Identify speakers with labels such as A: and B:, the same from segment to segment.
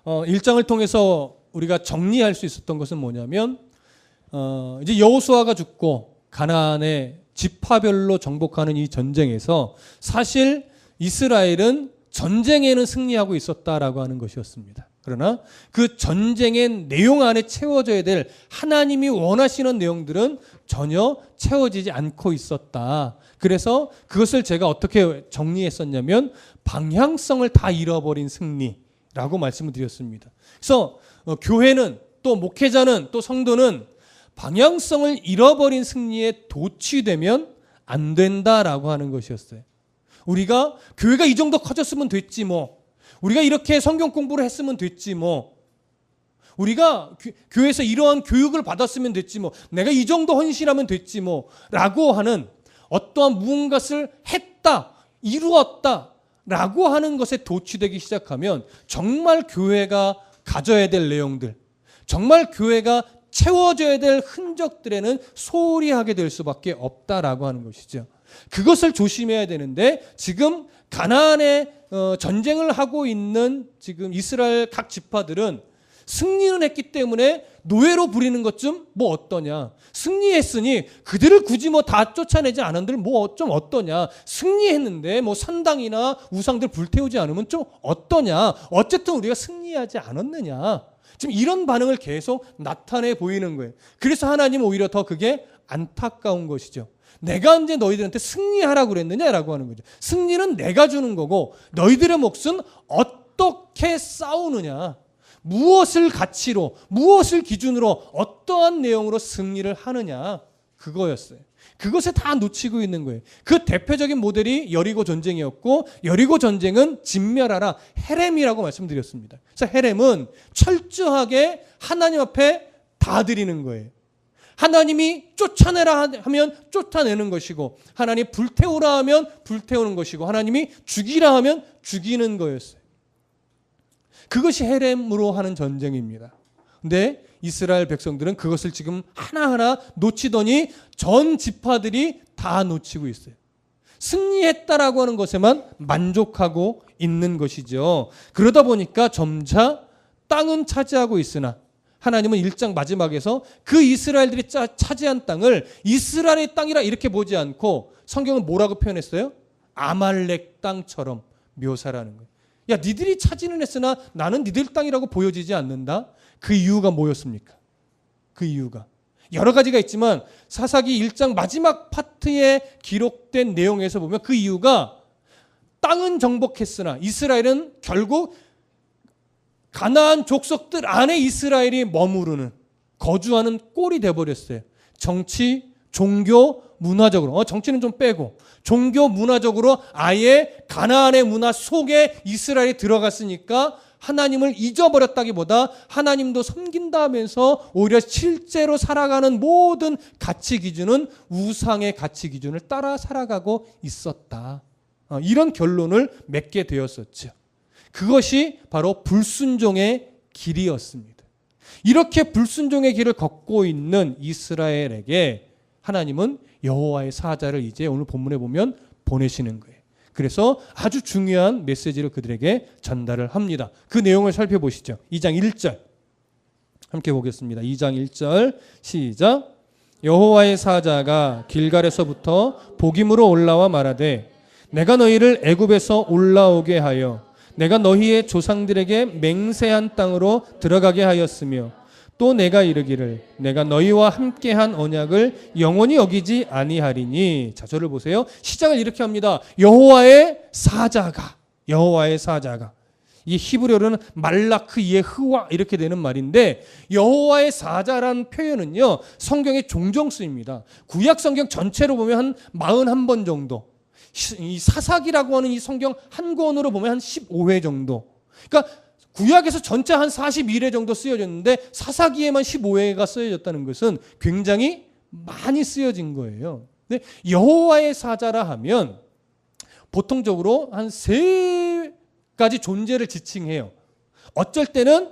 A: 1장을 통해서 우리가 정리할 수 있었던 것은 뭐냐면 이제 여호수아가 죽고 가나안의 지파별로 정복하는 이 전쟁에서 사실 이스라엘은 전쟁에는 승리하고 있었다라고 하는 것이었습니다. 그러나 그 정쟁의 내용 안에 채워져야 될 하나님이 원하시는 내용들은 전혀 채워지지 않고 있었다. 그래서 그것을 제가 어떻게 정리했었냐면 방향성을 다 잃어버린 승리라고 말씀을 드렸습니다. 그래서 교회는 또 목회자는 또 성도는 방향성을 잃어버린 승리에 도취되면 안 된다라고 하는 것이었어요. 우리가 교회가 이 정도 커졌으면 됐지 뭐. 우리가 이렇게 성경 공부를 했으면 됐지 뭐. 우리가 교회에서 이러한 교육을 받았으면 됐지 뭐. 내가 이 정도 헌신하면 됐지 뭐. 라고 하는 어떠한 무언가를 했다, 이루었다 라고 하는 것에 도취되기 시작하면 정말 교회가 가져야 될 내용들, 정말 교회가 채워져야 될 흔적들에는 소홀히 하게 될 수밖에 없다라고 하는 것이죠. 그것을 조심해야 되는데 지금 가나안의 전쟁을 하고 있는 지금 이스라엘 각 지파들은 승리는 했기 때문에 노예로 부리는 것 좀 뭐 어떠냐. 승리했으니 그들을 굳이 뭐 다 쫓아내지 않은들 뭐 좀 어떠냐. 승리했는데 뭐 산당이나 우상들 불태우지 않으면 좀 어떠냐. 어쨌든 우리가 승리하지 않았느냐. 지금 이런 반응을 계속 나타내 보이는 거예요. 그래서 하나님은 오히려 더 그게 안타까운 것이죠. 내가 언제 너희들한테 승리하라고 그랬느냐라고 하는 거죠. 승리는 내가 주는 거고 너희들의 몫은 어떻게 싸우느냐. 무엇을 가치로, 무엇을 기준으로, 어떠한 내용으로 승리를 하느냐. 그거였어요. 그것에 다 놓치고 있는 거예요. 그 대표적인 모델이 여리고 전쟁이었고 여리고 전쟁은 진멸하라 헤렘이라고 말씀드렸습니다. 그래서 헤렘은 철저하게 하나님 앞에 다 드리는 거예요. 하나님이 쫓아내라 하면 쫓아내는 것이고 하나님이 불태우라 하면 불태우는 것이고 하나님이 죽이라 하면 죽이는 거였어요. 그것이 헤렘으로 하는 전쟁입니다. 근데 이스라엘 백성들은 그것을 지금 하나하나 놓치더니 전 지파들이 다 놓치고 있어요. 승리했다라고 하는 것에만 만족하고 있는 것이죠. 그러다 보니까 점차 땅은 차지하고 있으나 하나님은 1장 마지막에서 그 이스라엘들이 차지한 땅을 이스라엘의 땅이라 이렇게 보지 않고 성경은 뭐라고 표현했어요? 아말렉 땅처럼 묘사라는 거예요. 야, 니들이 차지는 했으나 나는 니들 땅이라고 보여지지 않는다. 그 이유가 뭐였습니까? 그 이유가 여러 가지가 있지만 사사기 1장 마지막 파트에 기록된 내용에서 보면 그 이유가 땅은 정복했으나 이스라엘은 결국 가나안 족속들 안에 이스라엘이 머무르는 거주하는 꼴이 돼버렸어요. 정치, 종교, 문화적으로 정치는 좀 빼고 종교, 문화적으로 아예 가나안의 문화 속에 이스라엘이 들어갔으니까 하나님을 잊어버렸다기보다 하나님도 섬긴다 하면서 오히려 실제로 살아가는 모든 가치 기준은 우상의 가치 기준을 따라 살아가고 있었다. 이런 결론을 맺게 되었었죠. 그것이 바로 불순종의 길이었습니다. 이렇게 불순종의 길을 걷고 있는 이스라엘에게 하나님은 여호와의 사자를 이제 오늘 본문에 보면 보내시는 거예요. 그래서 아주 중요한 메시지를 그들에게 전달을 합니다. 그 내용을 살펴보시죠. 2장 1절 함께 보겠습니다. 2장 1절 시작. 여호와의 사자가 길갈에서부터 복임으로 올라와 말하되 내가 너희를 애굽에서 올라오게 하여 내가 너희의 조상들에게 맹세한 땅으로 들어가게 하였으며 또 내가 이르기를 내가 너희와 함께한 언약을 영원히 어기지 아니하리니. 자, 저를 보세요. 시작을 이렇게 합니다. 여호와의 사자가 이 히브리어로는 말라크 예흐와 이렇게 되는 말인데 여호와의 사자라는 표현은요 성경에 종종 쓰입니다. 구약 성경 전체로 보면 한 41번 정도, 이 사사기라고 하는 이 성경 한 권으로 보면 한 15회 정도. 그러니까 구약에서 전체 한 41회 정도 쓰여졌는데 사사기에만 15회가 쓰여졌다는 것은 굉장히 많이 쓰여진 거예요. 근데 여호와의 사자라 하면 보통적으로 한 3가지 존재를 지칭해요. 어쩔 때는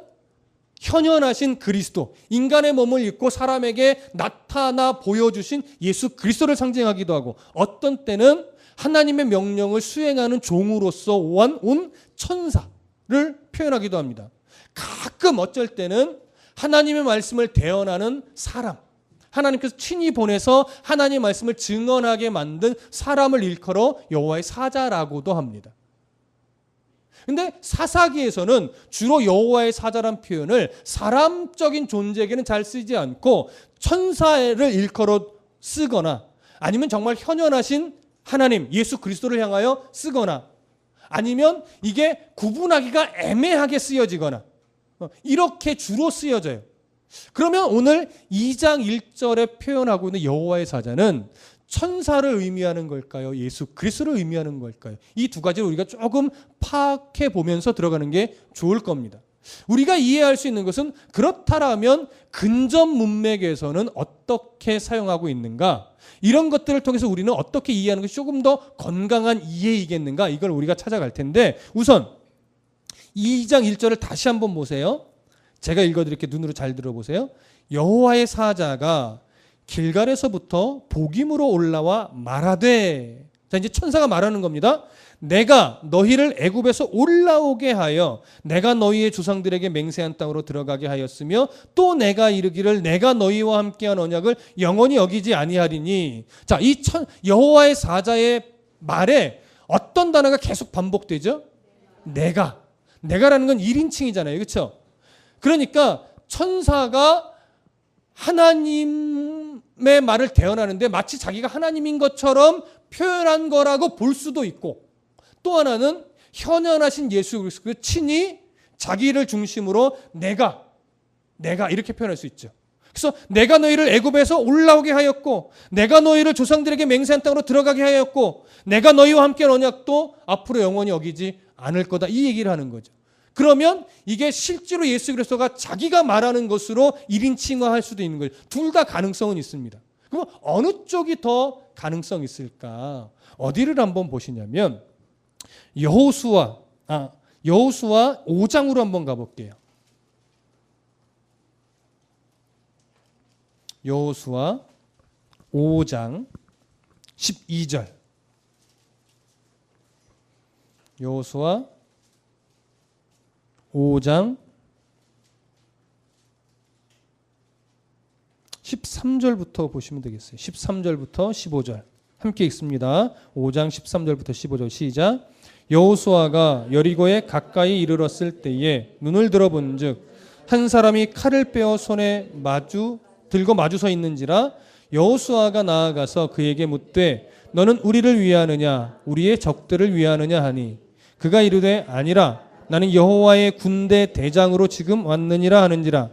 A: 현현하신 그리스도, 인간의 몸을 입고 사람에게 나타나 보여주신 예수 그리스도를 상징하기도 하고 어떤 때는 하나님의 명령을 수행하는 종으로서 온 천사를 표현하기도 합니다. 가끔 어쩔 때는 하나님의 말씀을 대언하는 사람, 하나님께서 친히 보내서 하나님의 말씀을 증언하게 만든 사람을 일컬어 여호와의 사자라고도 합니다. 근데 사사기에서는 주로 여호와의 사자란 표현을 사람적인 존재에게는 잘 쓰지 않고 천사를 일컬어 쓰거나 아니면 정말 현현하신 하나님 예수 그리스도를 향하여 쓰거나 아니면 이게 구분하기가 애매하게 쓰여지거나 이렇게 주로 쓰여져요. 그러면 오늘 2장 1절에 표현하고 있는 여호와의 사자는 천사를 의미하는 걸까요? 예수 그리스도를 의미하는 걸까요? 이 두 가지를 우리가 조금 파악해 보면서 들어가는 게 좋을 겁니다. 우리가 이해할 수 있는 것은 그렇다라면 근접 문맥에서는 어떻게 사용하고 있는가? 이런 것들을 통해서 우리는 어떻게 이해하는 것이 조금 더 건강한 이해이겠는가? 이걸 우리가 찾아갈 텐데 우선 2장 1절을 다시 한번 보세요. 제가 읽어드릴게요. 눈으로 잘 들어보세요. 여호와의 사자가 길갈에서부터 복임으로 올라와 말하되, 자 이제 천사가 말하는 겁니다. 내가 너희를 애굽에서 올라오게 하여 내가 너희의 조상들에게 맹세한 땅으로 들어가게 하였으며 또 내가 이르기를 내가 너희와 함께한 언약을 영원히 어기지 아니하리니. 자, 이 여호와의 사자의 말에 어떤 단어가 계속 반복되죠? 내가라는 건 1인칭이잖아요. 그렇죠? 그러니까 천사가 하나님의 말을 대언하는데 마치 자기가 하나님인 것처럼 표현한 거라고 볼 수도 있고 또 하나는 현현하신 예수 그리스도 친히 자기를 중심으로 내가 이렇게 표현할 수 있죠. 그래서 내가 너희를 애굽에서 올라오게 하였고 내가 너희를 조상들에게 맹세한 땅으로 들어가게 하였고 내가 너희와 함께 언약도 앞으로 영원히 어기지 않을 거다. 이 얘기를 하는 거죠. 그러면 이게 실제로 예수 그리스도가 자기가 말하는 것으로 1인칭화할 수도 있는 거예요. 둘 다 가능성은 있습니다. 그럼 어느 쪽이 더 가능성이 있을까? 어디를 한번 보시냐면 여호수아 5장으로 한번 가볼게요. 여호수아 5장 12절. 여호수아 5장 13절부터 보시면 되겠어요. 13절부터 15절 함께 읽습니다. 5장 13절부터 15절 시작. 여호수아가 여리고에 가까이 이르렀을 때에 눈을 들어본즉 한 사람이 칼을 빼어 손에 들고 마주 서 있는지라. 여호수아가 나아가서 그에게 묻되 너는 우리를 위하느냐 우리의 적들을 위하느냐 하니 그가 이르되 아니라 나는 여호와의 군대 대장으로 지금 왔느니라 하는지라.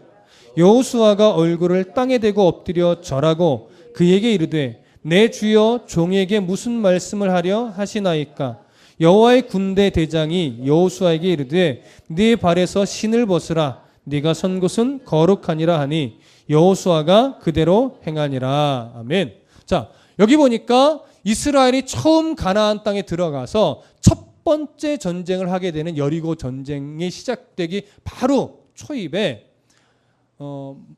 A: 여호수아가 얼굴을 땅에 대고 엎드려 절하고 그에게 이르되 내 주여 종에게 무슨 말씀을 하려 하시나이까. 여호와의 군대 대장이 여호수아에게 이르되 네 발에서 신을 벗으라 네가 선 곳은 거룩하니라 하니 여호수아가 그대로 행하니라. 아멘. 자, 여기 보니까 이스라엘이 처음 가나안 땅에 들어가서 첫 번째 전쟁을 하게 되는 여리고 전쟁이 시작되기 바로 초입에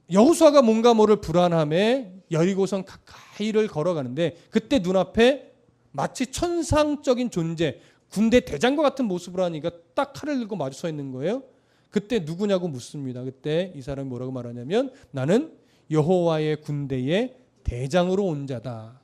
A: 여호수아가 뭔가 모를 불안함에 여리고성 가까이를 걸어가는데 그때 눈앞에 마치 천상적인 존재 군대 대장과 같은 모습을 하니까 딱 칼을 들고 마주 서 있는 거예요. 그때 누구냐고 묻습니다. 그때 이 사람이 뭐라고 말하냐면 나는 여호와의 군대의 대장으로 온 자다.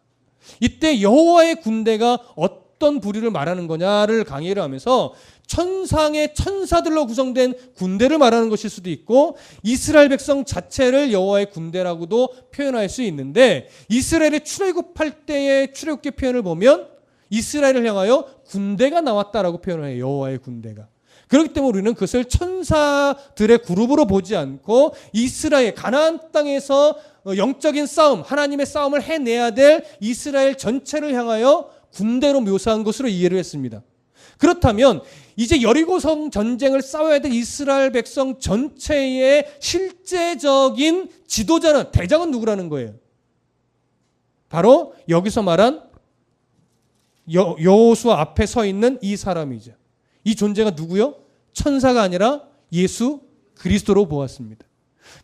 A: 이때 여호와의 군대가 어떤 부류를 말하는 거냐를 강의를 하면서 천상의 천사들로 구성된 군대를 말하는 것일 수도 있고 이스라엘 백성 자체를 여호와의 군대라고도 표현할 수 있는데 이스라엘의 출애굽할 때의 출애굽기 표현을 보면 이스라엘을 향하여 군대가 나왔다라고 표현을 해요. 여호와의 군대가. 그렇기 때문에 우리는 그것을 천사들의 그룹으로 보지 않고 이스라엘 가나안 땅에서 영적인 싸움, 하나님의 싸움을 해내야 될 이스라엘 전체를 향하여 군대로 묘사한 것으로 이해를 했습니다. 그렇다면 이제 여리고성 전쟁을 싸워야 될 이스라엘 백성 전체의 실제적인 지도자는 대장은 누구라는 거예요? 바로 여기서 말한 여호수아 앞에 서 있는 이 사람이죠. 이 존재가 누구요? 천사가 아니라 예수 그리스도로 보았습니다.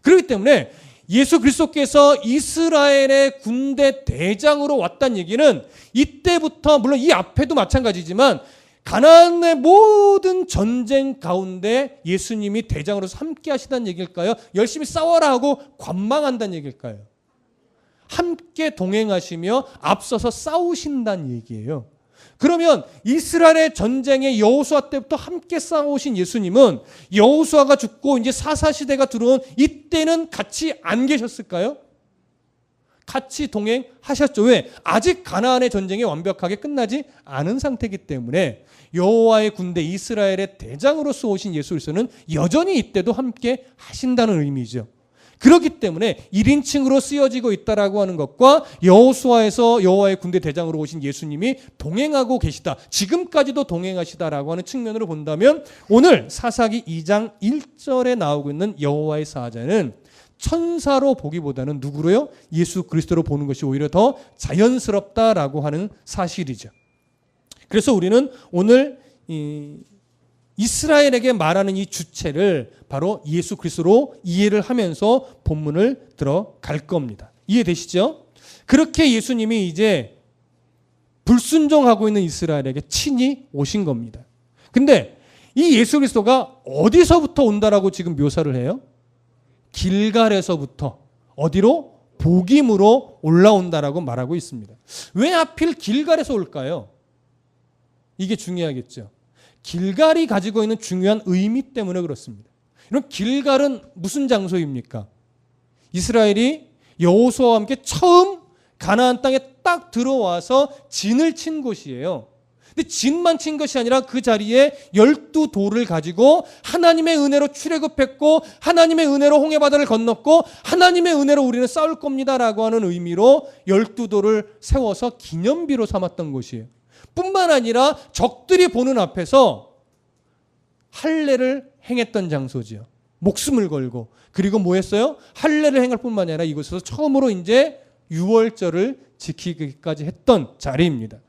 A: 그렇기 때문에 예수 그리스도께서 이스라엘의 군대 대장으로 왔다는 얘기는 이때부터 물론 이 앞에도 마찬가지지만 가나안의 모든 전쟁 가운데 예수님이 대장으로서 함께 하시다는 얘기일까요? 열심히 싸워라 하고 관망한다는 얘기일까요? 함께 동행하시며 앞서서 싸우신다는 얘기예요. 그러면 이스라엘의 전쟁에 여호수아 때부터 함께 싸우신 예수님은 여호수아가 죽고 이제 사사시대가 들어온 이때는 같이 안 계셨을까요? 같이 동행하셨죠. 왜? 아직 가나안의 전쟁이 완벽하게 끝나지 않은 상태이기 때문에 여호와의 군대 이스라엘의 대장으로서 오신 예수 그리스도는 여전히 이때도 함께 하신다는 의미죠. 그렇기 때문에 1인칭으로 쓰여지고 있다라고 하는 것과 여호수아에서 여호와의 군대 대장으로 오신 예수님이 동행하고 계시다. 지금까지도 동행하시다라고 하는 측면으로 본다면 오늘 사사기 2장 1절에 나오고 있는 여호와의 사자는 천사로 보기보다는 누구로요? 예수 그리스도로 보는 것이 오히려 더 자연스럽다라고 하는 사실이죠. 그래서 우리는 오늘 이스라엘에게 말하는 이 주체를 바로 예수 그리스도로 이해를 하면서 본문을 들어갈 겁니다. 이해되시죠? 그렇게 예수님이 이제 불순종하고 있는 이스라엘에게 친히 오신 겁니다. 근데 이 예수 그리스도가 어디서부터 온다라고 지금 묘사를 해요? 길갈에서부터 어디로? 복임으로 올라온다라고 말하고 있습니다. 왜 하필 길갈에서 올까요? 이게 중요하겠죠. 길갈이 가지고 있는 중요한 의미 때문에 그렇습니다. 이런 길갈은 무슨 장소입니까? 이스라엘이 여호수아와 함께 처음 가나안 땅에 딱 들어와서 진을 친 곳이에요. 근데 진만 친 것이 아니라 그 자리에 12돌을 가지고 하나님의 은혜로 출애굽했고 하나님의 은혜로 홍해바다를 건넜고 하나님의 은혜로 우리는 싸울 겁니다라고 하는 의미로 12돌을 세워서 기념비로 삼았던 곳이에요. 뿐만 아니라 적들이 보는 앞에서 할례를 행했던 장소지요. 목숨을 걸고. 그리고 뭐 했어요? 할례를 행할 뿐만 아니라 이곳에서 처음으로 이제 유월절을 지키기까지 했던 자리입니다.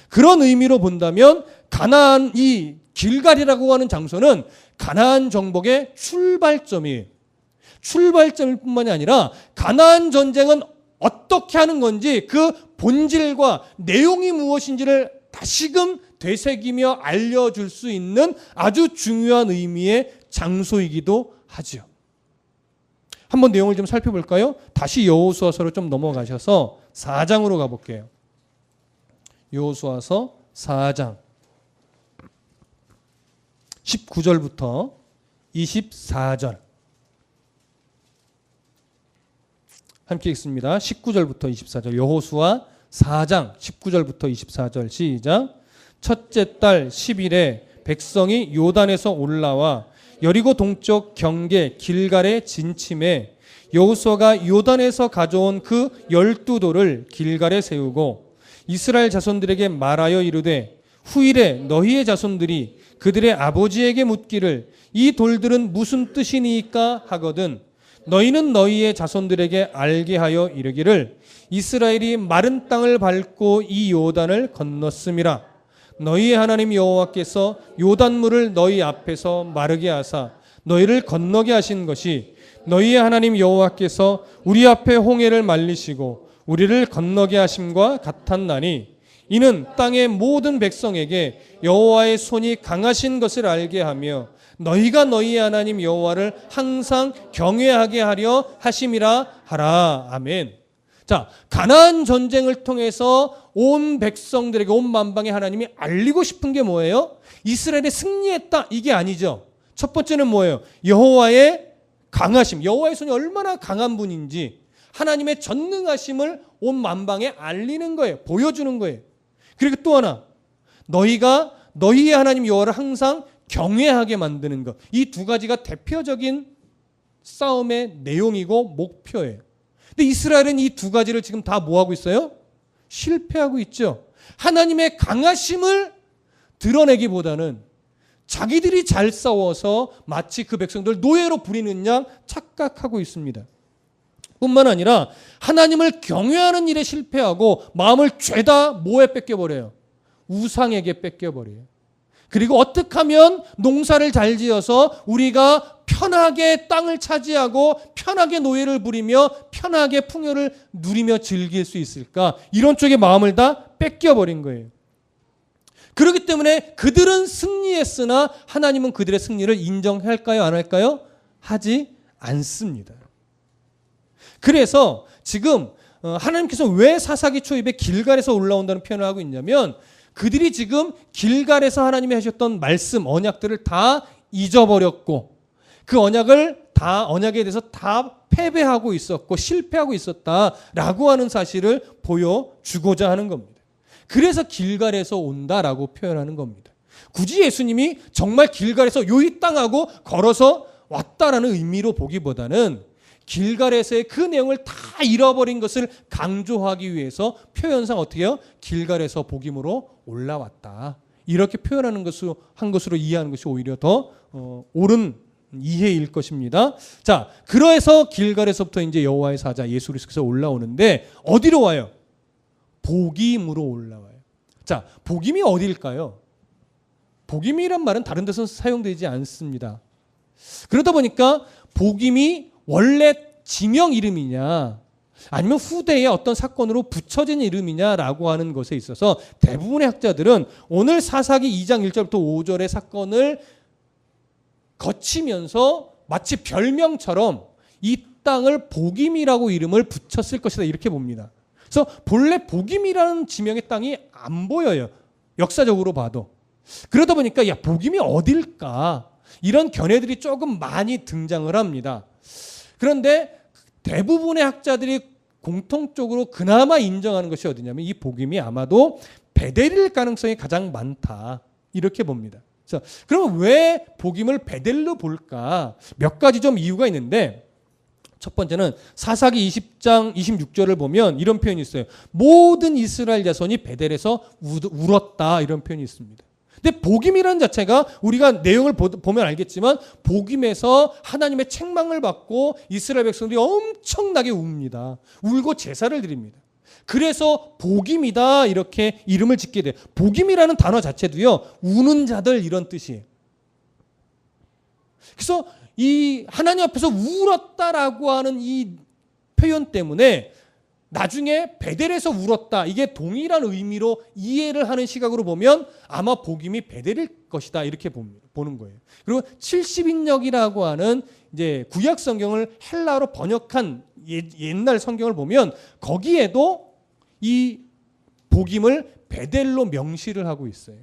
A: 그런 의미로 본다면 가나안 이 길갈이라고 하는 장소는 가나안 정복의 출발점이에요. 출발점일 뿐만이 아니라 가나안 전쟁은 어떻게 하는 건지 그 본질과 내용이 무엇인지를 다시금 되새기며 알려줄 수 있는 아주 중요한 의미의 장소이기도 하죠. 한번 내용을 좀 살펴볼까요? 다시 여호수아서로 좀 넘어가셔서 4장으로 가볼게요. 여호수아서 4장 19절부터 24절 함께 읽습니다. 19절부터 24절 여호수아 4장 19절부터 24절 시작. 첫째 달 10일에 백성이 요단에서 올라와 여리고 동쪽 경계 길갈에 진침해 여호수아가 요단에서 가져온 그 12돌을 길갈에 세우고 이스라엘 자손들에게 말하여 이르되 후일에 너희의 자손들이 그들의 아버지에게 묻기를 이 돌들은 무슨 뜻이니까 하거든 너희는 너희의 자손들에게 알게 하여 이르기를 이스라엘이 마른 땅을 밟고 이 요단을 건넜음이라. 너희의 하나님 여호와께서 요단물을 너희 앞에서 마르게 하사 너희를 건너게 하신 것이 너희의 하나님 여호와께서 우리 앞에 홍해를 말리시고 우리를 건너게 하심과 같았나니 이는 땅의 모든 백성에게 여호와의 손이 강하신 것을 알게 하며 너희가 너희의 하나님 여호와를 항상 경외하게 하려 하심이라 하라. 아멘. 자, 가나안 전쟁을 통해서 온 백성들에게 온 만방에 하나님이 알리고 싶은 게 뭐예요? 이스라엘이 승리했다 이게 아니죠. 첫 번째는 뭐예요? 여호와의 강하심, 여호와의 손이 얼마나 강한 분인지 하나님의 전능하심을 온 만방에 알리는 거예요. 보여주는 거예요. 그리고 또 하나, 너희가 너희의 하나님 여호와를 항상 경외하게 만드는 것. 이 두 가지가 대표적인 싸움의 내용이고 목표예요. 근데 이스라엘은 이 두 가지를 지금 다 뭐하고 있어요? 실패하고 있죠. 하나님의 강하심을 드러내기보다는 자기들이 잘 싸워서 마치 그 백성들 노예로 부리는 양 착각하고 있습니다. 뿐만 아니라 하나님을 경외하는 일에 실패하고 마음을 죄다 뭐에 뺏겨버려요? 우상에게 뺏겨버려요. 그리고 어떻게 하면 농사를 잘 지어서 우리가 편하게 땅을 차지하고 편하게 노예를 부리며 편하게 풍요를 누리며 즐길 수 있을까? 이런 쪽에 마음을 다 뺏겨버린 거예요. 그렇기 때문에 그들은 승리했으나 하나님은 그들의 승리를 인정할까요? 안 할까요? 하지 않습니다. 그래서 지금 하나님께서 왜 사사기 초입에 길갈에서 올라온다는 표현을 하고 있냐면 그들이 지금 길갈에서 하나님이 하셨던 말씀, 언약들을 다 잊어버렸고 그 언약에 대해서 다 패배하고 있었고 실패하고 있었다라고 하는 사실을 보여주고자 하는 겁니다. 그래서 길갈에서 온다라고 표현하는 겁니다. 굳이 예수님이 정말 길갈에서 이 땅하고 걸어서 왔다라는 의미로 보기보다는 길갈에서의 그 내용을 다 잃어버린 것을 강조하기 위해서 표현상 어떻게 해요? 길갈에서 복임으로 올라왔다. 이렇게 표현하는 한 것으로 이해하는 것이 오히려 더 옳은 이해일 것입니다. 자, 그래서 길갈에서부터 이제 여호와의 사자 예수 그리스도께서 올라오는데 어디로 와요? 복임으로 올라와요. 자, 복임이 어디일까요? 복임이란 말은 다른 데서 사용되지 않습니다. 그러다 보니까 복임이 원래 지명 이름이냐 아니면 후대의 어떤 사건으로 붙여진 이름이냐라고 하는 것에 있어서 대부분의 학자들은 오늘 사사기 2장 1절부터 5절의 사건을 거치면서 마치 별명처럼 이 땅을 복임이라고 이름을 붙였을 것이다 이렇게 봅니다. 그래서 본래 복임이라는 지명의 땅이 안 보여요. 역사적으로 봐도. 그러다 보니까 야 복임이 어딜까? 이런 견해들이 조금 많이 등장을 합니다. 그런데 대부분의 학자들이 공통적으로 그나마 인정하는 것이 어디냐면 이 복임이 아마도 베델일 가능성이 가장 많다 이렇게 봅니다. 그래서 그러면 왜 복임을 베델로 볼까? 몇 가지 좀 이유가 있는데 첫 번째는 사사기 20장 26절을 보면 이런 표현이 있어요. 모든 이스라엘 자손이 베델에서 울었다 이런 표현이 있습니다. 근데 복임이라는 자체가 우리가 내용을 보면 알겠지만 복임에서 하나님의 책망을 받고 이스라엘 백성들이 엄청나게 웁니다. 울고 제사를 드립니다. 그래서 복임이다 이렇게 이름을 짓게 돼요. 복임이라는 단어 자체도요. 우는 자들 이런 뜻이에요. 그래서 이 하나님 앞에서 울었다라고 하는 이 표현 때문에 나중에 베델에서 울었다. 이게 동일한 의미로 이해를 하는 시각으로 보면 아마 복임이 베델일 것이다. 이렇게 보는 거예요. 그리고 70인역이라고 하는 이제 구약 성경을 헬라어로 번역한 옛날 성경을 보면 거기에도 이 복임을 베델로 명시를 하고 있어요.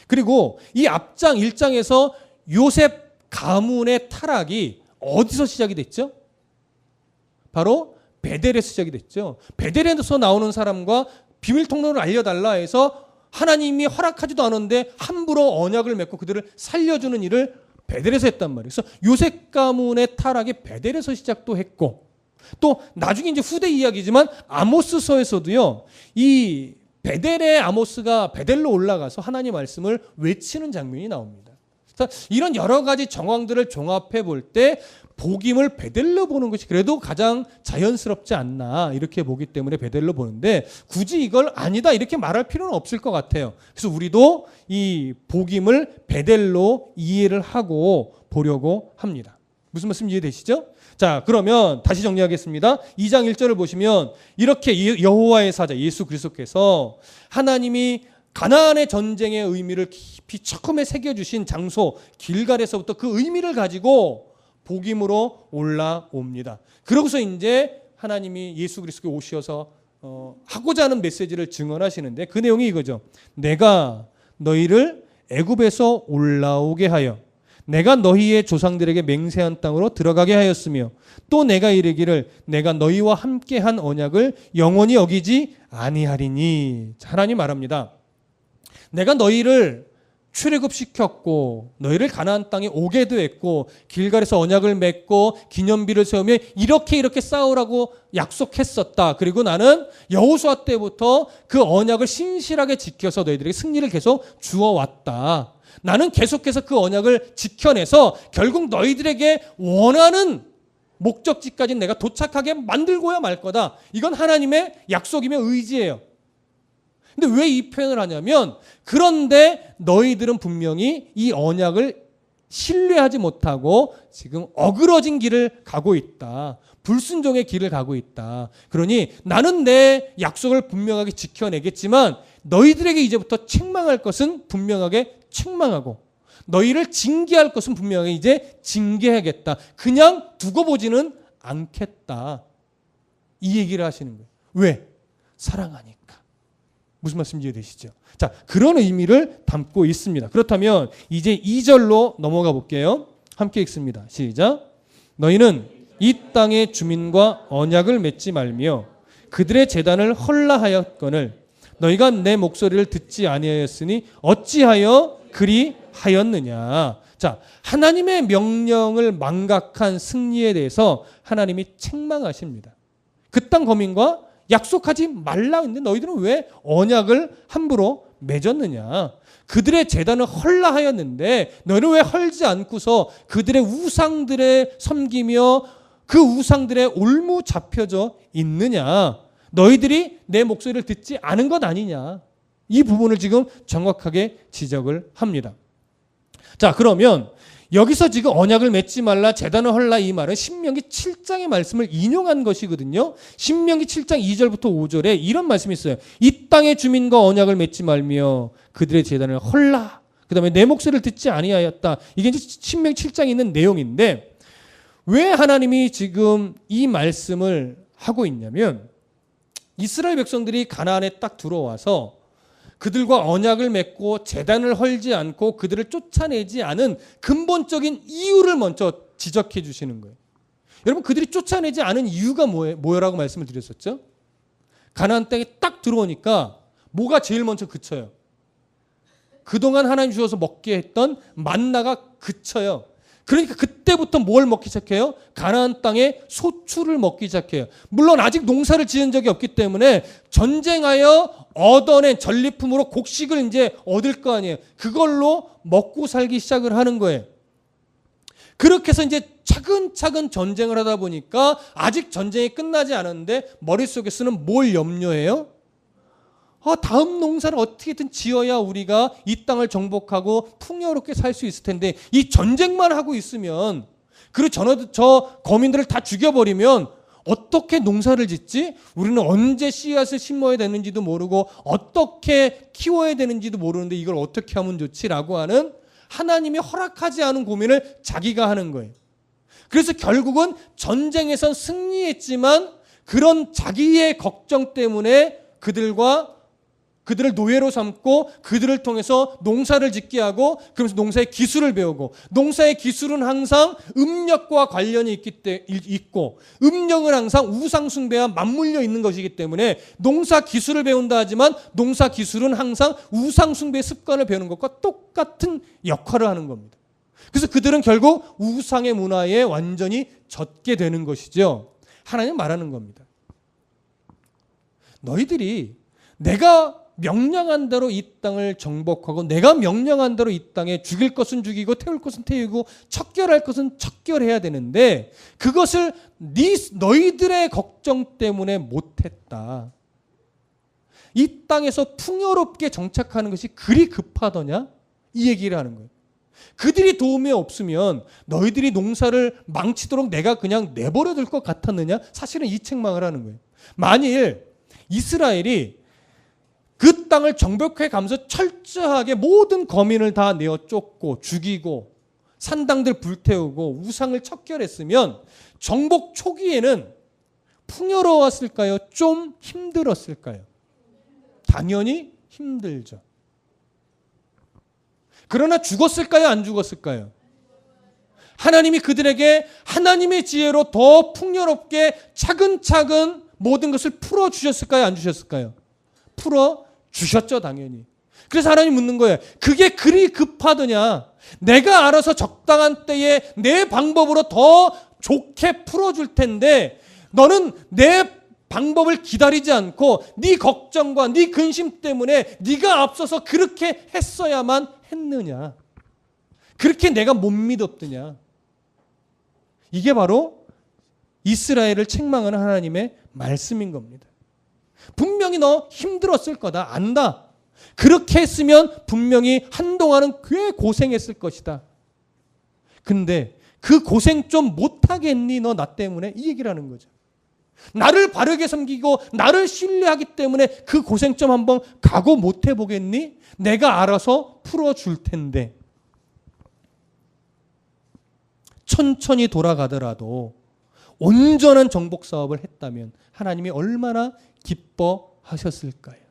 A: 그리고 이 앞장 1장에서 요셉 가문의 타락이 어디서 시작이 됐죠? 바로 베델에서 시작이 됐죠. 베델에서 나오는 사람과 비밀 통로를 알려달라 해서 하나님이 허락하지도 않은데 함부로 언약을 맺고 그들을 살려주는 일을 베델에서 했단 말이에요. 그래서 요셉 가문의 타락이 베델에서 시작도 했고 또 나중에 이제 후대 이야기지만 아모스서에서도요. 이 베델의 아모스가 베델로 올라가서 하나님 말씀을 외치는 장면이 나옵니다. 그래서 이런 여러 가지 정황들을 종합해 볼 때 복임을 베델로 보는 것이 그래도 가장 자연스럽지 않나 이렇게 보기 때문에 베델로 보는데 굳이 이걸 아니다 이렇게 말할 필요는 없을 것 같아요. 그래서 우리도 이 복임을 베델로 이해를 하고 보려고 합니다. 무슨 말씀 이해되시죠? 자, 그러면 다시 정리하겠습니다. 2장 1절을 보시면 이렇게 여호와의 사자 예수 그리스도께서 하나님이 가나안의 전쟁의 의미를 깊이 처음에 새겨주신 장소 길갈에서부터 그 의미를 가지고 복임으로 올라옵니다. 그러고서 이제 하나님이 예수 그리스도께 오셔서 하고자 하는 메시지를 증언하시는데 그 내용이 이거죠. 내가 너희를 애굽에서 올라오게 하여 내가 너희의 조상들에게 맹세한 땅으로 들어가게 하였으며 또 내가 이르기를 내가 너희와 함께한 언약을 영원히 어기지 아니하리니. 하나님 말합니다. 내가 너희를 출애굽시켰고 너희를 가나안 땅에 오게도 했고 길갈에서 언약을 맺고 기념비를 세우며 이렇게 싸우라고 약속했었다. 그리고 나는 여호수아 때부터 그 언약을 신실하게 지켜서 너희들에게 승리를 계속 주어왔다. 나는 계속해서 그 언약을 지켜내서 결국 너희들에게 원하는 목적지까지 내가 도착하게 만들고야 말 거다. 이건 하나님의 약속이며 의지예요. 근데 왜 이 표현을 하냐면 그런데 너희들은 분명히 이 언약을 신뢰하지 못하고 지금 어그러진 길을 가고 있다. 불순종의 길을 가고 있다. 그러니 나는 내 약속을 분명하게 지켜내겠지만 너희들에게 이제부터 책망할 것은 분명하게 책망하고 너희를 징계할 것은 분명하게 이제 징계하겠다. 그냥 두고 보지는 않겠다. 이 얘기를 하시는 거예요. 왜? 사랑하니까. 무슨 말씀인지 이해되시죠? 자, 그런 의미를 담고 있습니다. 그렇다면 이제 2절로 넘어가 볼게요. 함께 읽습니다. 시작. 너희는 이 땅의 주민과 언약을 맺지 말며 그들의 제단을 헐라하였거늘 너희가 내 목소리를 듣지 아니하였으니 어찌하여 그리 하였느냐. 자, 하나님의 명령을 망각한 승리에 대해서 하나님이 책망하십니다. 그 땅 거민과 약속하지 말라 했는데 너희들은 왜 언약을 함부로 맺었느냐. 그들의 제단을 헐라하였는데 너희는 왜 헐지 않고서 그들의 우상들에 섬기며 그 우상들의 올무 잡혀져 있느냐. 너희들이 내 목소리를 듣지 않은 것 아니냐. 이 부분을 지금 정확하게 지적을 합니다. 자, 그러면 여기서 지금 언약을 맺지 말라, 제단을 헐라 이 말은 신명기 7장의 말씀을 인용한 것이거든요. 신명기 7장 2절부터 5절에 이런 말씀이 있어요. 이 땅의 주민과 언약을 맺지 말며 그들의 제단을 헐라. 그 다음에 내 목소리를 듣지 아니하였다. 이게 이제 신명기 7장에 있는 내용인데 왜 하나님이 지금 이 말씀을 하고 있냐면 이스라엘 백성들이 가나안에 딱 들어와서 그들과 언약을 맺고 제단을 헐지 않고 그들을 쫓아내지 않은 근본적인 이유를 먼저 지적해 주시는 거예요. 여러분, 그들이 쫓아내지 않은 이유가 뭐라고 말씀을 드렸었죠? 가나안 땅에 딱 들어오니까 뭐가 제일 먼저 그쳐요? 그동안 하나님 주셔서 먹게 했던 만나가 그쳐요. 그러니까 그때부터 뭘 먹기 시작해요? 가나안 땅의 소출을 먹기 시작해요. 물론 아직 농사를 지은 적이 없기 때문에 전쟁하여 얻어낸 전리품으로 곡식을 이제 얻을 거 아니에요. 그걸로 먹고 살기 시작을 하는 거예요. 그렇게 해서 이제 차근차근 전쟁을 하다 보니까 아직 전쟁이 끝나지 않았는데 머릿속에서는 뭘 염려해요? 다음 농사를 어떻게든 지어야 우리가 이 땅을 정복하고 풍요롭게 살 수 있을 텐데 이 전쟁만 하고 있으면 그리고 저 거민들을 다 죽여버리면 어떻게 농사를 짓지? 우리는 언제 씨앗을 심어야 되는지도 모르고 어떻게 키워야 되는지도 모르는데 이걸 어떻게 하면 좋지라고 하는 하나님이 허락하지 않은 고민을 자기가 하는 거예요. 그래서 결국은 전쟁에선 승리했지만 그런 자기의 걱정 때문에 그들을 노예로 삼고 그들을 통해서 농사를 짓게 하고 그러면서 농사의 기술을 배우고 농사의 기술은 항상 음력과 관련이 있고 음력은 항상 우상 숭배와 맞물려 있는 것이기 때문에 농사 기술을 배운다 하지만 농사 기술은 항상 우상 숭배의 습관을 배우는 것과 똑같은 역할을 하는 겁니다. 그래서 그들은 결국 우상의 문화에 완전히 젖게 되는 것이죠. 하나님 말하는 겁니다. 너희들이 내가 명령한 대로 이 땅을 정복하고 내가 명령한 대로 이 땅에 죽일 것은 죽이고 태울 것은 태우고 척결할 것은 척결해야 되는데 그것을 너희들의 걱정 때문에 못했다. 이 땅에서 풍요롭게 정착하는 것이 그리 급하더냐? 이 얘기를 하는 거예요. 그들이 도움이 없으면 너희들이 농사를 망치도록 내가 그냥 내버려 둘 것 같았느냐? 사실은 이 책망을 하는 거예요. 만일 이스라엘이 그 땅을 정복해 가면서 철저하게 모든 거민을 다 내어 쫓고 죽이고 산당들 불태우고 우상을 척결했으면 정복 초기에는 풍요로웠을까요? 좀 힘들었을까요? 당연히 힘들죠. 그러나 죽었을까요? 안 죽었을까요? 하나님이 그들에게 하나님의 지혜로 더 풍요롭게 차근차근 모든 것을 풀어주셨을까요? 안 주셨을까요? 풀어주셨죠, 당연히. 그래서 하나님 묻는 거예요. 그게 그리 급하더냐? 내가 알아서 적당한 때에 내 방법으로 더 좋게 풀어줄 텐데 너는 내 방법을 기다리지 않고 네 걱정과 네 근심 때문에 네가 앞서서 그렇게 했어야만 했느냐? 그렇게 내가 못 믿었더냐? 이게 바로 이스라엘을 책망하는 하나님의 말씀인 겁니다. 분명히 너 힘들었을 거다. 안다. 그렇게 했으면 분명히 한동안은 꽤 고생했을 것이다. 근데 그 고생 좀 못하겠니? 너 나 때문에? 이 얘기를 하는 거죠. 나를 바르게 섬기고 나를 신뢰하기 때문에 그 고생점 한번 각오 못 해보겠니? 내가 알아서 풀어줄 텐데. 천천히 돌아가더라도 온전한 정복 사업을 했다면 하나님이 얼마나 기뻐하셨을까요?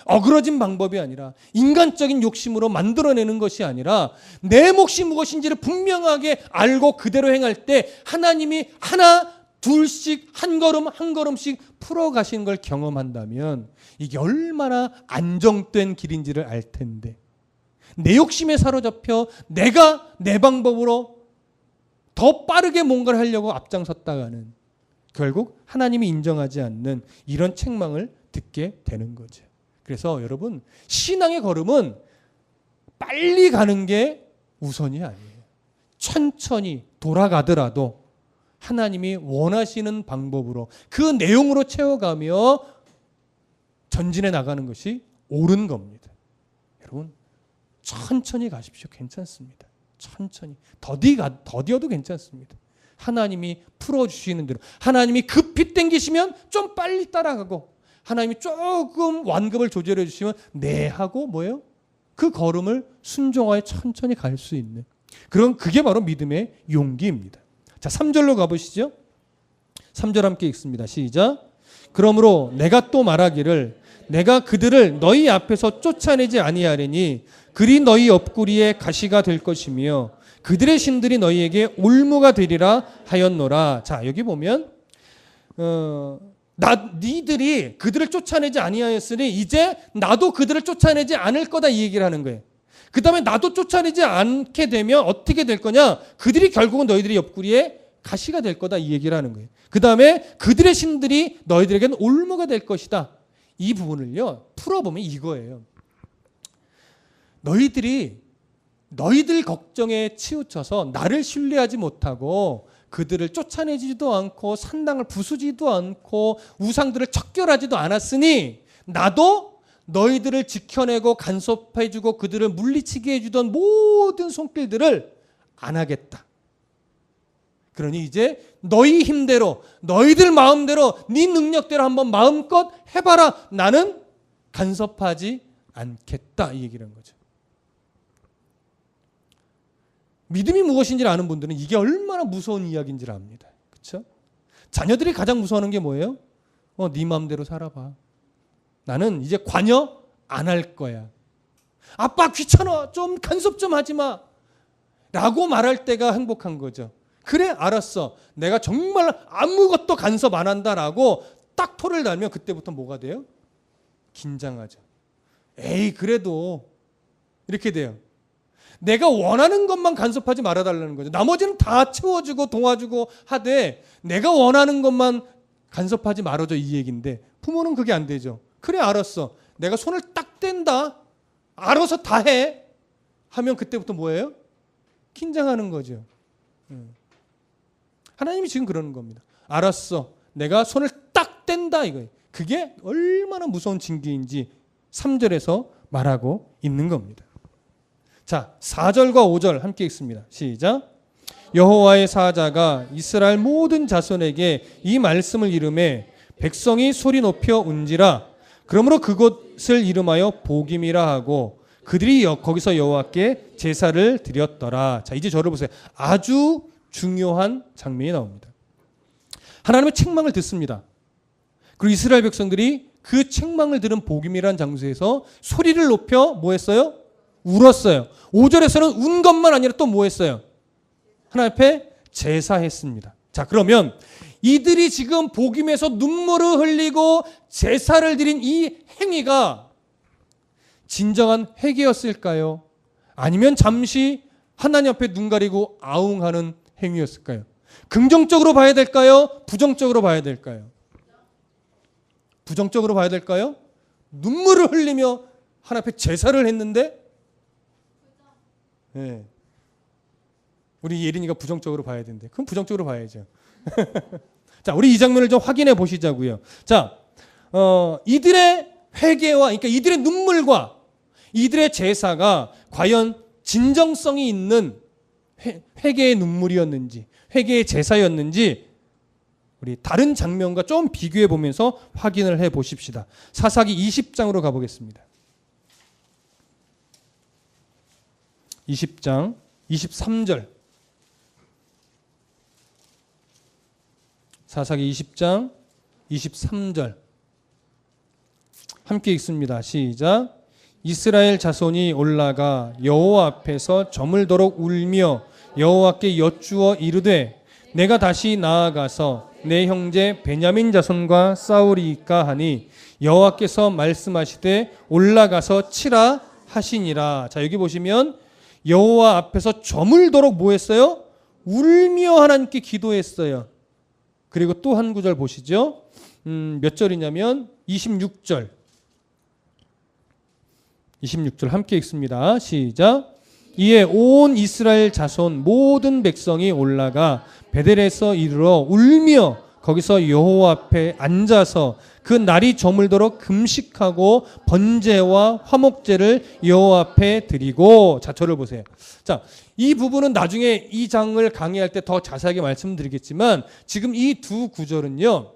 A: 어그러진 방법이 아니라 인간적인 욕심으로 만들어내는 것이 아니라 내 몫이 무엇인지를 분명하게 알고 그대로 행할 때 하나님이 하나 둘씩 한 걸음 한 걸음씩 풀어가시는 걸 경험한다면 이게 얼마나 안정된 길인지를 알 텐데, 내 욕심에 사로잡혀 내가 내 방법으로 더 빠르게 뭔가를 하려고 앞장섰다가는 결국 하나님이 인정하지 않는 이런 책망을 듣게 되는 거죠. 그래서 여러분, 신앙의 걸음은 빨리 가는 게 우선이 아니에요. 천천히 돌아가더라도 하나님이 원하시는 방법으로 그 내용으로 채워가며 전진해 나가는 것이 옳은 겁니다. 여러분, 천천히 가십시오. 괜찮습니다. 천천히. 더디어도 괜찮습니다. 하나님이 풀어주시는 대로, 하나님이 급히 땡기시면 좀 빨리 따라가고, 하나님이 조금 완급을 조절해 주시면 네 하고 뭐예요? 그 걸음을 순종하여 천천히 갈 수 있는, 그런, 그게 바로 믿음의 용기입니다. 자, 3절로 가보시죠. 3절 함께 읽습니다. 시작. 그러므로 내가 또 말하기를 내가 그들을 너희 앞에서 쫓아내지 아니하리니 그리 너희 옆구리에 가시가 될 것이며 그들의 신들이 너희에게 올무가 되리라 하였노라. 자, 여기 보면 니들이 그들을 쫓아내지 아니하였으니 이제 나도 그들을 쫓아내지 않을 거다, 이 얘기를 하는 거예요. 그 다음에 나도 쫓아내지 않게 되면 어떻게 될 거냐? 그들이 결국은 너희들의 옆구리에 가시가 될 거다, 이 얘기를 하는 거예요. 그 다음에 그들의 신들이 너희들에게는 올무가 될 것이다. 이 부분을요, 풀어보면 이거예요. 너희들 걱정에 치우쳐서 나를 신뢰하지 못하고 그들을 쫓아내지도 않고 산당을 부수지도 않고 우상들을 척결하지도 않았으니 나도 너희들을 지켜내고 간섭해주고 그들을 물리치게 해주던 모든 손길들을 안 하겠다. 그러니 이제 너희 힘대로, 너희들 마음대로, 네 능력대로 한번 마음껏 해봐라. 나는 간섭하지 않겠다, 이 얘기를 한 거죠. 믿음이 무엇인지를 아는 분들은 이게 얼마나 무서운 이야기인지를 압니다. 그렇죠? 자녀들이 가장 무서워하는 게 뭐예요? 네 마음대로 살아봐. 나는 이제 관여 안 할 거야. 아빠 귀찮아. 좀 간섭 좀 하지 마. 라고 말할 때가 행복한 거죠. 그래, 알았어. 내가 정말 아무것도 간섭 안 한다라고 딱 토를 달면 그때부터 뭐가 돼요? 긴장하죠. 에이, 그래도 이렇게 돼요. 내가 원하는 것만 간섭하지 말아달라는 거죠. 나머지는 다 채워주고 도와주고 하되 내가 원하는 것만 간섭하지 말아줘, 이 얘기인데 부모는 그게 안 되죠. 그래, 알았어. 내가 손을 딱 뗀다. 알아서 다 해. 하면 그때부터 뭐예요? 긴장하는 거죠. 하나님이 지금 그러는 겁니다. 알았어. 내가 손을 딱 뗀다, 이거예요. 그게 얼마나 무서운 징계인지 3절에서 말하고 있는 겁니다. 자, 4절과 5절 함께 읽습니다. 시작. 여호와의 사자가 이스라엘 모든 자손에게 이 말씀을 이르매 백성이 소리 높여 운지라. 그러므로 그곳을 이름하여 보김이라 하고 그들이 거기서 여호와께 제사를 드렸더라. 자, 이제 저를 보세요. 아주 중요한 장면이 나옵니다. 하나님의 책망을 듣습니다. 그리고 이스라엘 백성들이 그 책망을 들은 보김이라는 장소에서 소리를 높여 뭐 했어요? 울었어요. 5절에서는 운 것만 아니라 또 뭐 했어요? 하나님 앞에 제사했습니다. 자, 그러면 이들이 지금 복임에서 눈물을 흘리고 제사를 드린 이 행위가 진정한 회개였을까요? 아니면 잠시 하나님 앞에 눈 가리고 아웅하는 행위였을까요? 긍정적으로 봐야 될까요? 부정적으로 봐야 될까요? 부정적으로 봐야 될까요? 눈물을 흘리며 하나님 앞에 제사를 했는데, 네. 우리 예린이가 부정적으로 봐야 되는데, 그럼 부정적으로 봐야죠. 자, 우리 이 장면을 좀 확인해 보시자고요. 자, 이들의 회개와, 그러니까 이들의 눈물과 이들의 제사가 과연 진정성이 있는 회개의 눈물이었는지, 회개의 제사였는지 우리 다른 장면과 좀 비교해 보면서 확인을 해 보십시다. 사사기 20장으로 가보겠습니다. 20장 23절. 사사기 20장 23절. 함께 읽습니다. 시작. 이스라엘 자손이 올라가 여호와 앞에서 저물도록 울며 여호와께 여쭈어 이르되 내가 다시 나아가서 내 형제 베냐민 자손과 싸우리이까 하니 여호와께서 말씀하시되 올라가서 치라 하시니라. 자, 여기 보시면 여호와 앞에서 저물도록 뭐 했어요? 울며 하나님께 기도했어요. 그리고 또 한 구절 보시죠. 몇 절이냐면 26절. 26절 함께 읽습니다. 시작. 이에 온 이스라엘 자손 모든 백성이 올라가 베델에서 이르러 울며 거기서 여호와 앞에 앉아서 그 날이 저물도록 금식하고 번제와 화목제를 여호와 앞에 드리고. 자, 저를 보세요. 자, 이 부분은 나중에 이 장을 강의할 때 더 자세하게 말씀드리겠지만 지금 이 두 구절은요.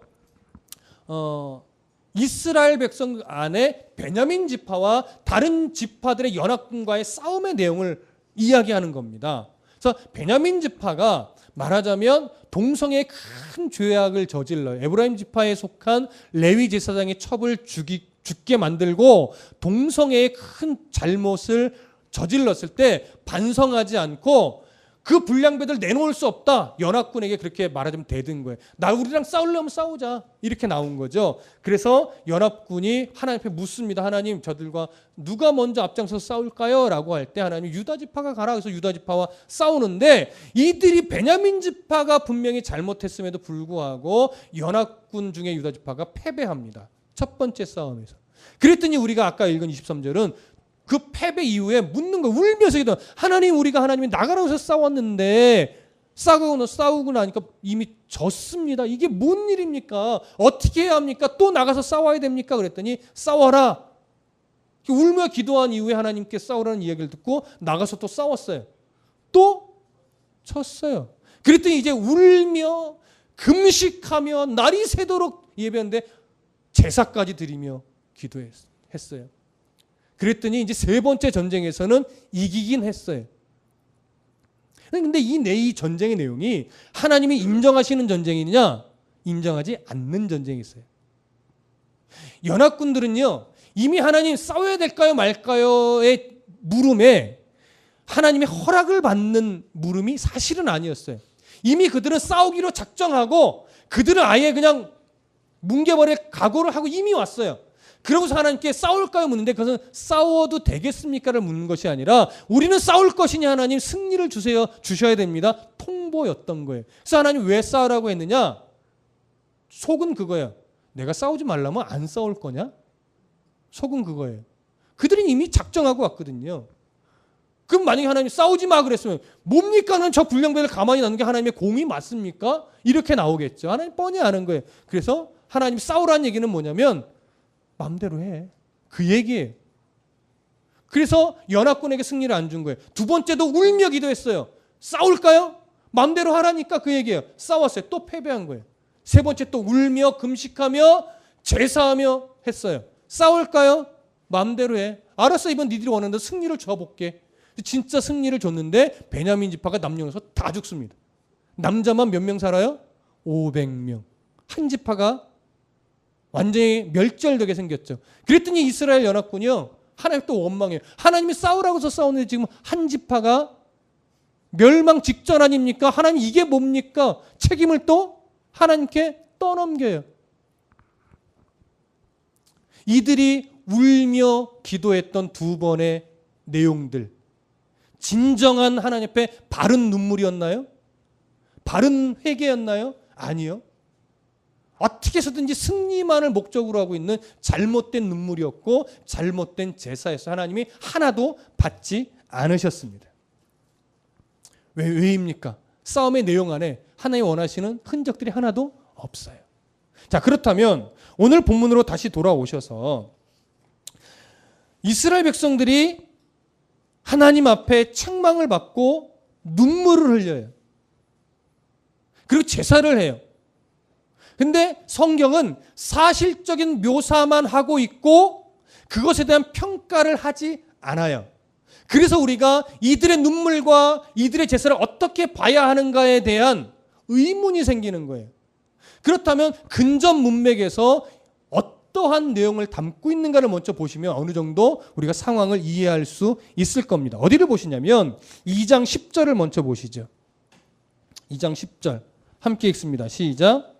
A: 이스라엘 백성 안에 베냐민 지파와 다른 지파들의 연합군과의 싸움의 내용을 이야기하는 겁니다. 그래서 베냐민 지파가 말하자면 동성애의 큰 죄악을 저질러요. 에브라임 지파에 속한 레위 제사장의 첩을 죽게 만들고 동성애의 큰 잘못을 저질렀을 때 반성하지 않고 그 불량배들 내놓을 수 없다. 연합군에게 그렇게 말하자면 대든 거예요. 우리랑 싸우려면 싸우자. 이렇게 나온 거죠. 그래서 연합군이 하나님 앞에 묻습니다. 하나님, 저들과 누가 먼저 앞장서서 싸울까요? 라고 할 때 하나님, 유다 지파가 가라. 그래서 유다 지파와 싸우는데 이들이 베냐민 지파가 분명히 잘못했음에도 불구하고 연합군 중에 유다 지파가 패배합니다. 첫 번째 싸움에서. 그랬더니 우리가 아까 읽은 23절은 그 패배 이후에 묻는 거, 울면서 기도. 하나님, 우리가 하나님이 나가라고 해서 싸웠는데 싸우고 나니까 이미 졌습니다. 이게 뭔 일입니까? 어떻게 해야 합니까? 또 나가서 싸워야 됩니까? 그랬더니 싸워라. 울며 기도한 이후에 하나님께 싸우라는 이야기를 듣고 나가서 또 싸웠어요. 또 졌어요. 그랬더니 이제 울며 금식하며 날이 새도록 예배하는데 제사까지 드리며 기도했어요. 그랬더니 이제 세 번째 전쟁에서는 이기긴 했어요. 근데 이 전쟁의 내용이 하나님이 인정하시는 전쟁이냐, 인정하지 않는 전쟁이 있어요. 연합군들은요, 이미 하나님 싸워야 될까요 말까요의 물음에 하나님의 허락을 받는 물음이 사실은 아니었어요. 이미 그들은 싸우기로 작정하고 그들은 아예 그냥 뭉개버릴 각오를 하고 이미 왔어요. 그러고서 하나님께 싸울까요 묻는데 그것은 싸워도 되겠습니까를 묻는 것이 아니라 우리는 싸울 것이냐, 하나님 승리를 주셔야 됩니다. 통보였던 거예요. 그래서 하나님 왜 싸우라고 했느냐? 속은 그거예요. 내가 싸우지 말라면 안 싸울 거냐? 속은 그거예요. 그들은 이미 작정하고 왔거든요. 그럼 만약에 하나님 싸우지 마 그랬으면 뭡니까는 저 불량배를 가만히 놔두는 게 하나님의 공이 맞습니까? 이렇게 나오겠죠. 하나님 뻔히 아는 거예요. 그래서 하나님 싸우라는 얘기는 뭐냐면 마음대로 해. 그 얘기예요. 그래서 연합군에게 승리를 안 준 거예요. 두 번째도 울며 기도했어요. 싸울까요? 마음대로 하라니까 그 얘기예요. 싸웠어요. 또 패배한 거예요. 세 번째 또 울며 금식하며 제사하며 했어요. 싸울까요? 마음대로 해. 알았어, 이번 니들이 원하는 대로 승리를 줘볼게. 진짜 승리를 줬는데 베냐민 지파가 남녀노소 다 죽습니다. 남자만 몇 명 살아요? 500명. 한 지파가 완전히 멸절되게 생겼죠. 그랬더니 이스라엘 연합군이요, 하나님 또 원망해요. 하나님이 싸우라고서 싸우는데 지금 한 지파가 멸망 직전 아닙니까? 하나님 이게 뭡니까? 책임을 또 하나님께 떠넘겨요. 이들이 울며 기도했던 두 번의 내용들, 진정한 하나님 앞에 바른 눈물이었나요? 바른 회개였나요? 아니요. 어떻게 해서든지 승리만을 목적으로 하고 있는 잘못된 눈물이었고 잘못된 제사였어요. 하나님이 하나도 받지 않으셨습니다. 왜입니까? 싸움의 내용 안에 하나님이 원하시는 흔적들이 하나도 없어요. 자, 그렇다면 오늘 본문으로 다시 돌아오셔서 이스라엘 백성들이 하나님 앞에 책망을 받고 눈물을 흘려요. 그리고 제사를 해요. 근데 성경은 사실적인 묘사만 하고 있고 그것에 대한 평가를 하지 않아요. 그래서 우리가 이들의 눈물과 이들의 제사를 어떻게 봐야 하는가에 대한 의문이 생기는 거예요. 그렇다면 근접 문맥에서 어떠한 내용을 담고 있는가를 먼저 보시면 어느 정도 우리가 상황을 이해할 수 있을 겁니다. 어디를 보시냐면 2장 10절을 먼저 보시죠. 2장 10절 함께 읽습니다. 시작.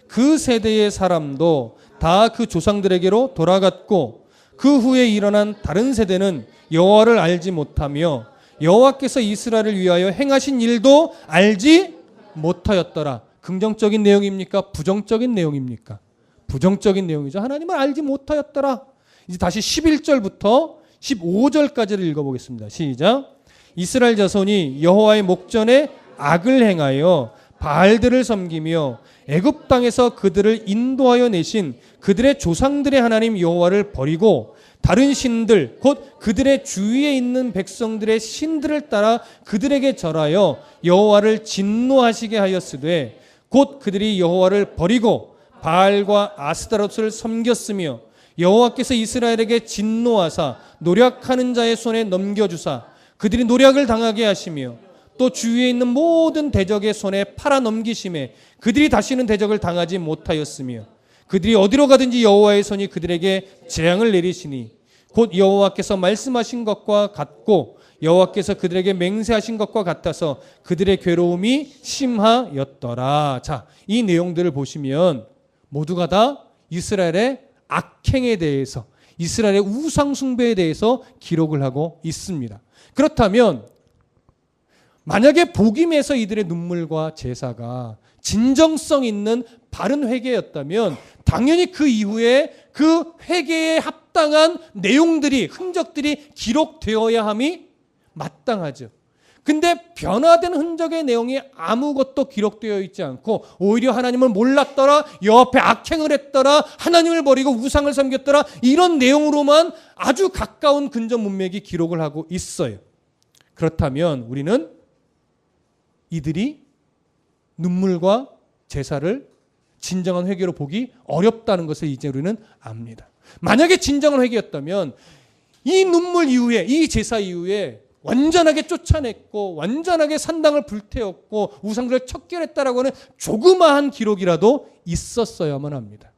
A: 그 세대의 사람도 다 그 조상들에게로 돌아갔고 그 후에 일어난 다른 세대는 여호와를 알지 못하며 여호와께서 이스라엘을 위하여 행하신 일도 알지 못하였더라. 긍정적인 내용입니까? 부정적인 내용입니까? 부정적인 내용이죠. 하나님을 알지 못하였더라. 이제 다시 11절부터 15절까지를 읽어보겠습니다. 시작. 이스라엘 자손이 여호와의 목전에 악을 행하여 바알들을 섬기며 애굽 땅에서 그들을 인도하여 내신 그들의 조상들의 하나님 여호와를 버리고 다른 신들 곧 그들의 주위에 있는 백성들의 신들을 따라 그들에게 절하여 여호와를 진노하시게 하였으되 곧 그들이 여호와를 버리고 바알과 아스타롯을 섬겼으며 여호와께서 이스라엘에게 진노하사 노력하는 자의 손에 넘겨주사 그들이 노력을 당하게 하시며 또 주위에 있는 모든 대적의 손에 팔아 넘기심에 그들이 다시는 대적을 당하지 못하였으며 그들이 어디로 가든지 여호와의 손이 그들에게 재앙을 내리시니 곧 여호와께서 말씀하신 것과 같고 여호와께서 그들에게 맹세하신 것과 같아서 그들의 괴로움이 심하였더라. 자, 이 내용들을 보시면 모두가 다 이스라엘의 악행에 대해서 이스라엘의 우상 숭배에 대해서 기록을 하고 있습니다. 그렇다면 만약에 복임에서 이들의 눈물과 제사가 진정성 있는 바른 회개였다면 당연히 그 이후에 그 회개에 합당한 내용들이 흔적들이 기록되어야 함이 마땅하죠. 근데 변화된 흔적의 내용이 아무것도 기록되어 있지 않고 오히려 하나님을 몰랐더라, 여호와께 악행을 했더라, 하나님을 버리고 우상을 섬겼더라 이런 내용으로만 아주 가까운 근접 문맥이 기록을 하고 있어요. 그렇다면 우리는 이들이 눈물과 제사를 진정한 회개로 보기 어렵다는 것을 이제 우리는 압니다. 만약에 진정한 회개였다면 이 눈물 이후에 이 제사 이후에 완전하게 쫓아냈고 완전하게 산당을 불태웠고 우상들을 척결했다라고 하는 조그마한 기록이라도 있었어야만 합니다.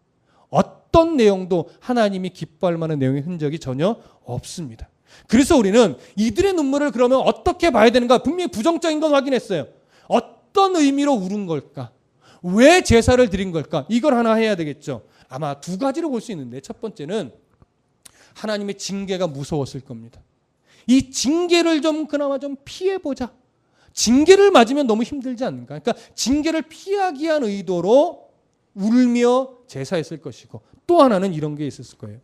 A: 어떤 내용도 하나님이 기뻐할 만한 내용의 흔적이 전혀 없습니다. 그래서 우리는 이들의 눈물을 그러면 어떻게 봐야 되는가? 분명히 부정적인 건 확인했어요. 어떤 의미로 울은 걸까? 왜 제사를 드린 걸까? 이걸 하나 해야 되겠죠. 아마 두 가지로 볼 수 있는데 첫 번째는 하나님의 징계가 무서웠을 겁니다. 이 징계를 좀 그나마 좀 피해보자. 징계를 맞으면 너무 힘들지 않는가? 그러니까 징계를 피하기 위한 의도로 울며 제사했을 것이고 또 하나는 이런 게 있었을 거예요.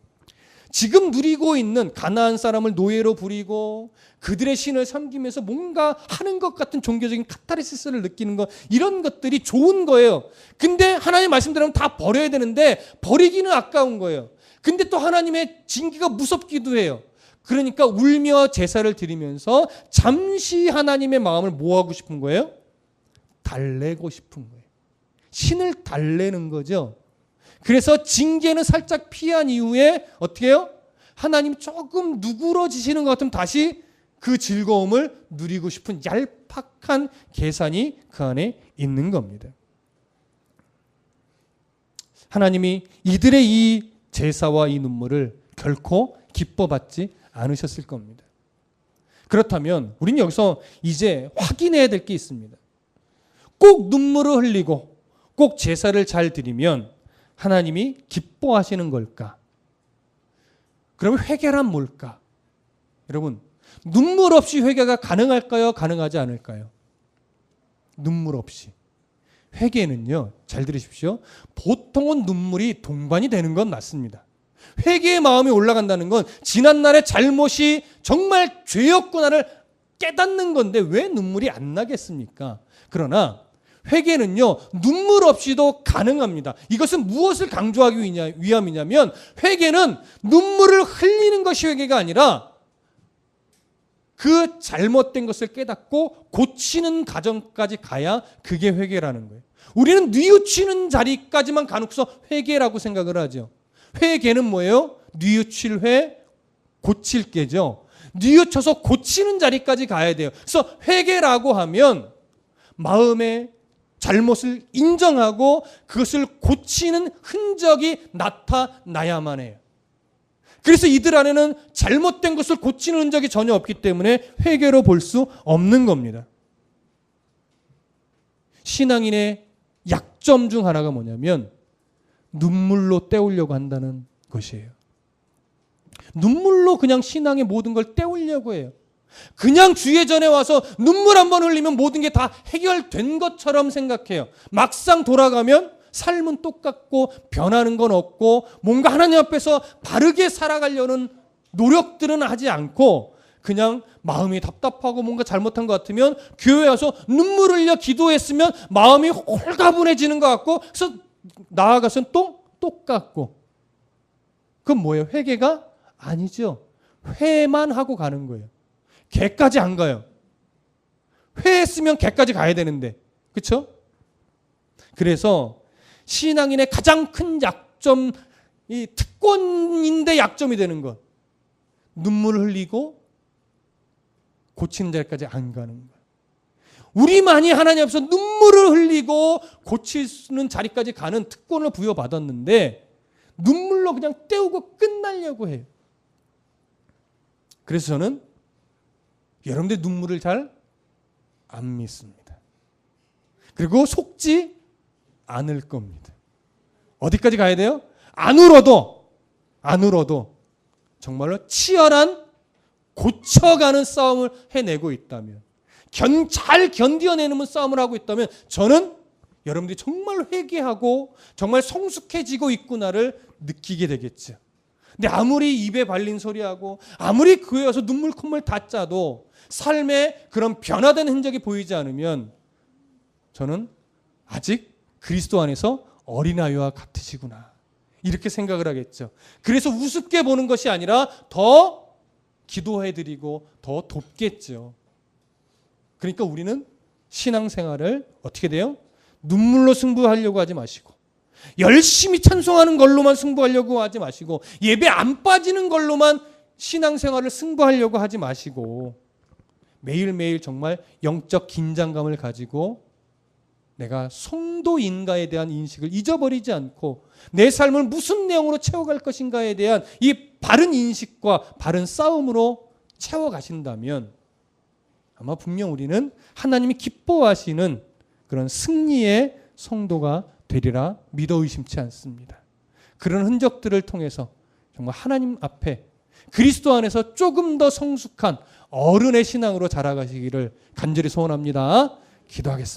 A: 지금 누리고 있는 가나안 사람을 노예로 부리고 그들의 신을 섬기면서 뭔가 하는 것 같은 종교적인 카타르시스를 느끼는 것 이런 것들이 좋은 거예요. 근데 하나님 말씀대로 다 버려야 되는데 버리기는 아까운 거예요. 근데 또 하나님의 징계가 무섭기도 해요. 그러니까 울며 제사를 드리면서 잠시 하나님의 마음을 뭐 하고 싶은 거예요? 달래고 싶은 거예요. 신을 달래는 거죠. 그래서 징계는 살짝 피한 이후에 어떻게 해요? 하나님 조금 누그러지시는 것 같으면 다시 그 즐거움을 누리고 싶은 얄팍한 계산이 그 안에 있는 겁니다. 하나님이 이들의 이 제사와 이 눈물을 결코 기뻐받지 않으셨을 겁니다. 그렇다면 우리는 여기서 이제 확인해야 될 게 있습니다. 꼭 눈물을 흘리고 꼭 제사를 잘 드리면 하나님이 기뻐하시는 걸까? 그러면 회개란 뭘까? 여러분, 눈물 없이 회개가 가능할까요? 가능하지 않을까요? 눈물 없이. 회개는요, 잘 들으십시오. 보통은 눈물이 동반이 되는 건 맞습니다. 회개의 마음이 올라간다는 건 지난날의 잘못이 정말 죄였구나를 깨닫는 건데 왜 눈물이 안 나겠습니까? 그러나 회개는요, 눈물 없이도 가능합니다. 이것은 무엇을 강조하기 위함이냐면 회개는 눈물을 흘리는 것이 회개가 아니라 그 잘못된 것을 깨닫고 고치는 과정까지 가야 그게 회개라는 거예요. 우리는 뉘우치는 자리까지만 가놓고서 회개라고 생각을 하죠. 회개는 뭐예요? 뉘우칠 회, 고칠 게죠. 뉘우쳐서 고치는 자리까지 가야 돼요. 그래서 회개라고 하면 마음의 잘못을 인정하고 그것을 고치는 흔적이 나타나야만 해요. 그래서 이들 안에는 잘못된 것을 고치는 흔적이 전혀 없기 때문에 회개로 볼 수 없는 겁니다. 신앙인의 약점 중 하나가 뭐냐면 눈물로 때우려고 한다는 것이에요. 눈물로 그냥 신앙의 모든 걸 때우려고 해요. 그냥 주예전에 와서 눈물 한번 흘리면 모든 게 다 해결된 것처럼 생각해요. 막상 돌아가면 삶은 똑같고 변하는 건 없고 뭔가 하나님 앞에서 바르게 살아가려는 노력들은 하지 않고 그냥 마음이 답답하고 뭔가 잘못한 것 같으면 교회에 와서 눈물 흘려 기도했으면 마음이 홀가분해지는 것 같고 그래서 나아가서는 또 똑같고 그건 뭐예요? 회개가 아니죠. 회만 하고 가는 거예요. 개까지 안 가요. 회했으면 개까지 가야 되는데 그렇죠? 그래서 신앙인의 가장 큰 약점, 이 특권인데 약점이 되는 것. 눈물을 흘리고 고치는 자리까지 안 가는 거예요. 우리만이 하나님 앞에서 눈물을 흘리고 고치는 자리까지 가는 특권을 부여받았는데 눈물로 그냥 때우고 끝나려고 해요. 그래서 저는 여러분들 눈물을 잘 안 믿습니다. 그리고 속지 않을 겁니다. 어디까지 가야 돼요? 안 울어도 정말로 치열한 고쳐가는 싸움을 해내고 있다면 잘 견뎌내는 싸움을 하고 있다면 저는 여러분들이 정말 회개하고 정말 성숙해지고 있구나를 느끼게 되겠죠. 근데 아무리 입에 발린 소리하고 아무리 교회에 와서 눈물 콧물 다 짜도 삶에 그런 변화된 흔적이 보이지 않으면 저는 아직 그리스도 안에서 어린아이와 같으시구나 이렇게 생각을 하겠죠. 그래서 우습게 보는 것이 아니라 더 기도해드리고 더 돕겠죠. 그러니까 우리는 신앙생활을 어떻게 돼요? 눈물로 승부하려고 하지 마시고 열심히 찬송하는 걸로만 승부하려고 하지 마시고 예배 안 빠지는 걸로만 신앙생활을 승부하려고 하지 마시고 매일매일 정말 영적 긴장감을 가지고 내가 성도인가에 대한 인식을 잊어버리지 않고 내 삶을 무슨 내용으로 채워갈 것인가에 대한 이 바른 인식과 바른 싸움으로 채워가신다면 아마 분명 우리는 하나님이 기뻐하시는 그런 승리의 성도가 되리라 믿어 의심치 않습니다. 그런 흔적들을 통해서 정말 하나님 앞에 그리스도 안에서 조금 더 성숙한 어른의 신앙으로 자라가시기를 간절히 소원합니다. 기도하겠습니다.